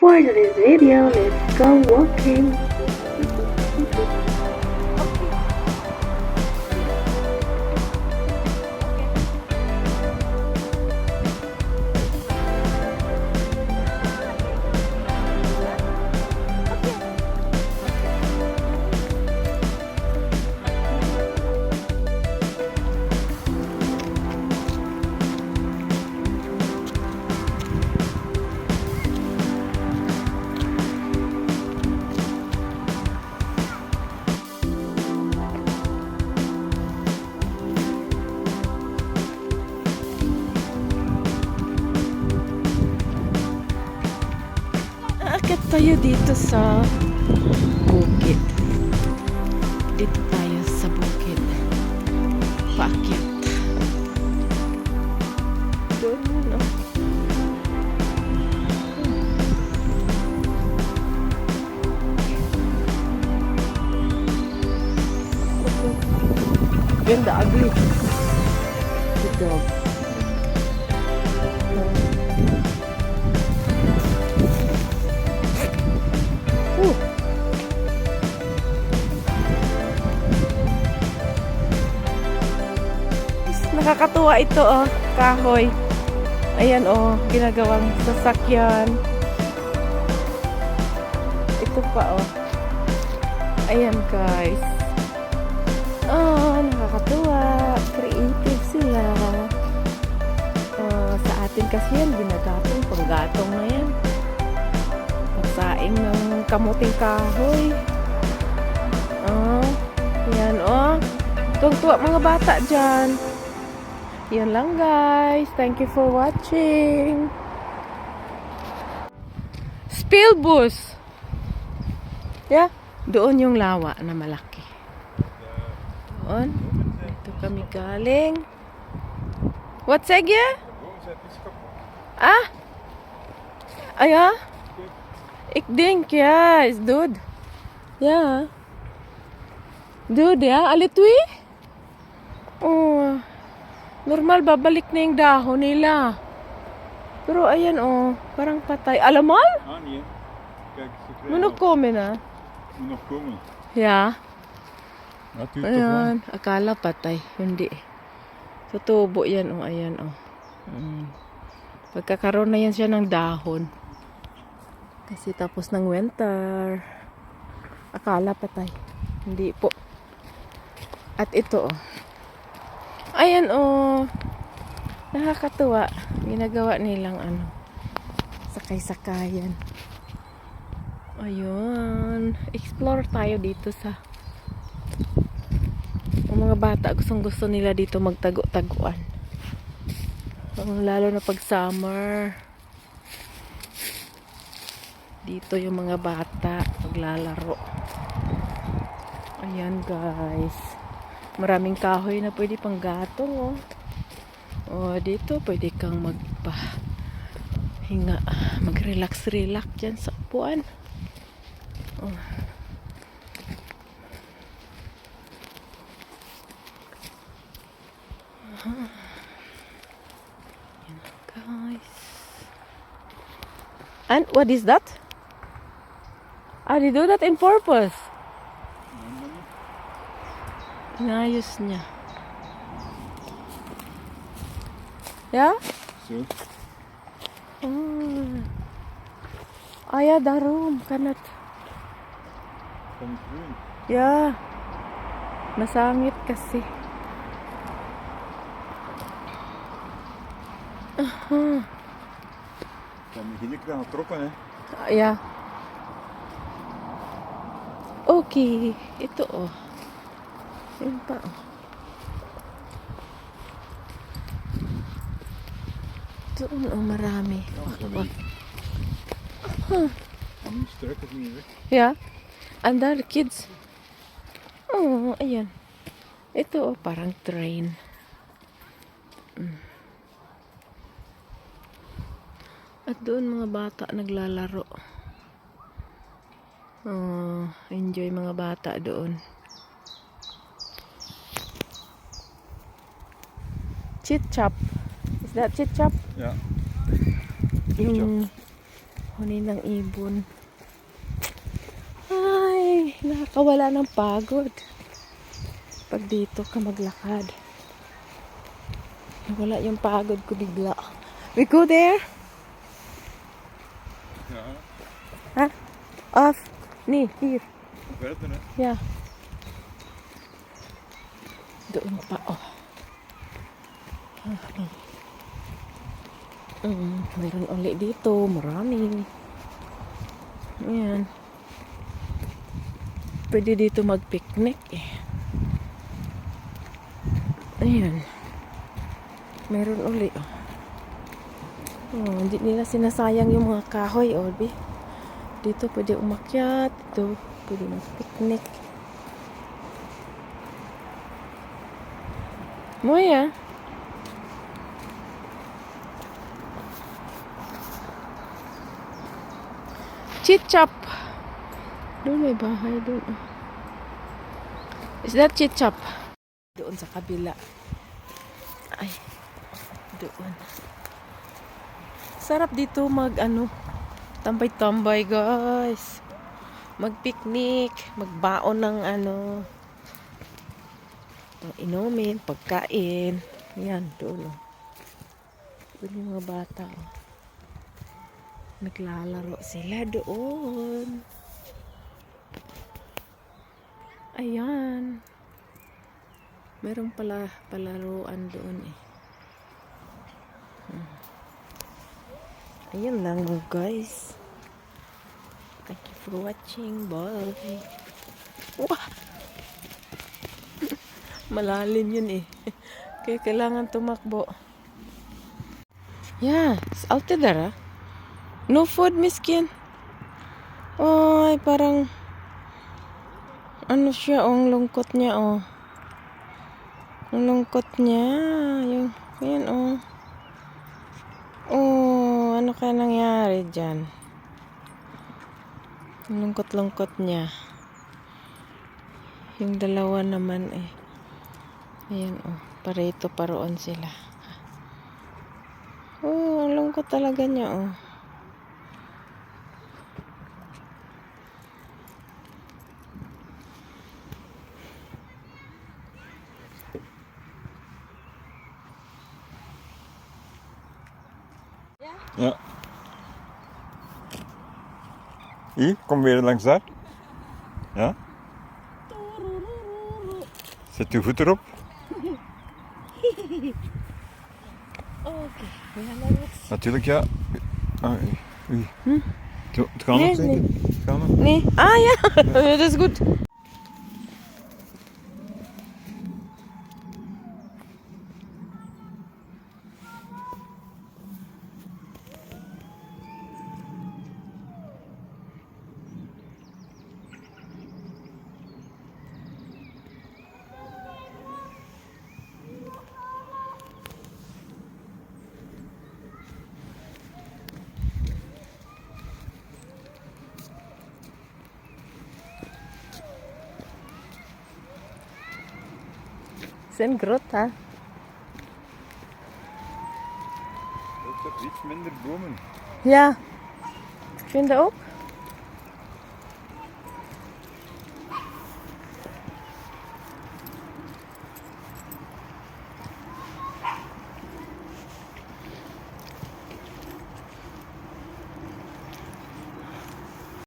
For today's video, let's go walking. Aakyat tayo dito sa bukid. Dito tayo sa bukid. Paakyat. Doon, no? Ganda, ugly. Good dog. Nakakatuwa ito, oh, kahoy. Ayan, oh, ginagawang sasakyan. Ito pa, oh. Ayan, guys. Oh, nakakatuwa. Creative sila. Oh, sa atin kasi yan, ginagatong, panggatong na yan. Pagsaing ng kamuting kahoy. Oh, ayan, oh. Tuwang-tuwa mga bata dyan. Yan lang, guys. Thank you for watching. Spilbus. Yeah, doon yung lawa na malaki. Doon. Ito kami galing. Wat zeg je? Ah? Ah ja? Ik denk ja, is dood. Ja. Dood, ja? Alle twee? Oh. Normal, babalik na yung dahon nila. Pero ayan, oh, parang patay. Alamal? Ah, nee. Kijk, ze krijgen Moet nog komen, ha? moet nog komen. Ja. Ja, het duurt toch lang. Ayan. Akala patay. Hindi. Sa tubo yan, oh, ayan, oh. Pagkakaroon na yan siya ng dahon. Kasi tapos ng winter. Akala patay. Hindi po. At ito, oh. Ayan, oh. Nakakatuwa. Ginagawa nilang ano, sakay-sakayan. Ayun. Explore tayo dito sa mga bata. Gustong-gusto nila dito magtago-taguan. Lalo na pag summer. Dito yung mga bata maglalaro. Ayan, guys. Maraming kahoy na pwede pang gatong, oh. Oh, dito pwede kang magpahinga, mag-relax-relax dyan sa upuan. Oh. Yan, guys. And what is that? Ah, they do that in purpose. Inayos niya. Yeah? Zo. Ah ja, daarom kan het. Kan het doen. Ja. Masangit kasi. Kan je hier aan trokken, hè? Ja. Okay. Ito, oh. Yun pa, oh. Doon, oh, marami. Dan struk het niet weg. Ja. And there, kids. Oh, ayan. Ito, oh, parang train. At doon mga bata naglalaro. Oh, enjoy mga bata doon. Chit chop. Is that chit chop? Ja. Yung Huni ng ibon. Ay, nakakawala ng pagod. Pag dito ka maglakad. Wala yung pagod ko bigla. We go there? Ja, Ha? Off. Ni, here. verder hè. Yeah. Doon pa, oh. Meron ulit dito. Marami. Ayan. Pwede dito mag-picnic eh. Ayan. Meron ulit, oh. Oh, hindi nila sinasayang yung mga kahoy, oh, di. Dito pwede umakyat. Dito pwede mag-picnic. Moya. Chichap. Doon may bahay doon. Oh. Is that Chichap? Doon sa kabila. Ay. Doon. Sarap dito tambay-tambay guys. Mag-picnic, magbaon ng inumin, pagkain. Yan, doon. Doon yung mga bata. Oh. Naglalaro sila doon. Ayan. Meron pala palaruan doon eh. Ayan lang mga guys. Thank you for watching. Bye. Wah! Malalim yun eh. Kaya kailangan tumakbo. Yeah, it's out there ah. No food, miskin. Ay, parang siya, ang lungkot niya, oh. Ang lungkot niya. Yung, yan, oh. Oh, ano kaya nangyari dyan? Ang lungkot-lungkot niya. Yung dalawa naman, eh. Ayan, oh. Parito paroon sila. Oh, ang lungkot talaga niya, oh. Ja. Hier, kom weer langs daar. Ja. Zet uw voet erop. Okay, we gaan eens. Natuurlijk, ja. Ah, oei. Het kan Nee, nog zeker. Het kan nog. Nee. Ah ja, dat is goed. Het is een grot, hè? Ik heb iets minder bomen. Ja. Ik vind dat ook.